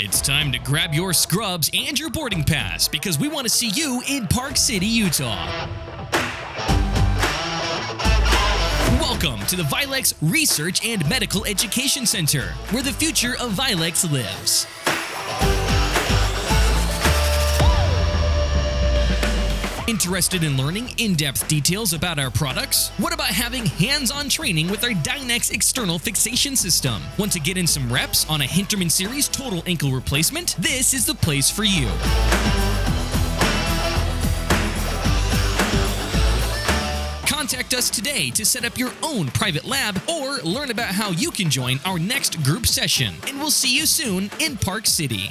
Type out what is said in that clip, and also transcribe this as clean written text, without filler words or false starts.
It's time to grab your scrubs and your boarding pass because we want to see you in Park City, Utah. Welcome to the Vilex Research and Medical Education Center, where the future of Vilex lives. Interested in learning in-depth details about our products? What about having hands-on training with our Dynex external fixation system? Want to get in some reps on a Hinterman Series total ankle replacement? This is the place for you. Contact us today to set up your own private lab or learn about how you can join our next group session. And we'll see you soon in Park City.